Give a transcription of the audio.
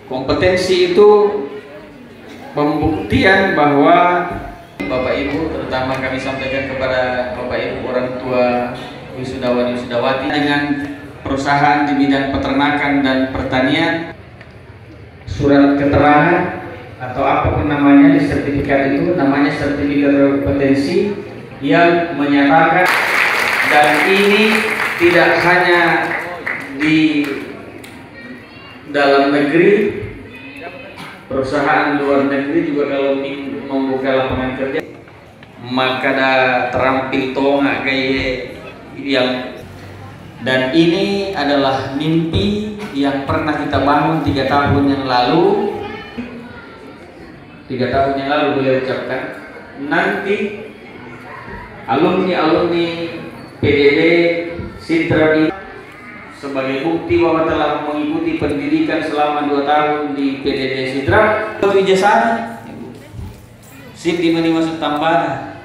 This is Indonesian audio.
Kompetensi itu pembuktian bahwa Bapak Ibu, terutama kami sampaikan kepada Bapak Ibu orang tua wisudawan wisudawati dengan perusahaan di bidang peternakan dan pertanian, surat keterangan atau apapun namanya di sertifikat itu namanya sertifikat kompetensi yang menyatakan, dan ini tidak hanya di dalam negeri, perusahaan luar negeri juga kalau membuka lapangan kerja maka ada terampil tonga kayak yang, dan ini adalah mimpi yang pernah kita bangun 3 tahun yang lalu. 3 tahun yang lalu beliau ucapkan, nanti alumni PDD Sitra ini sebagai bukti bahwa telah mengikuti pendidikan selama 2 tahun di PDD Sitra, ijazah SIP di mana masuk tambahan.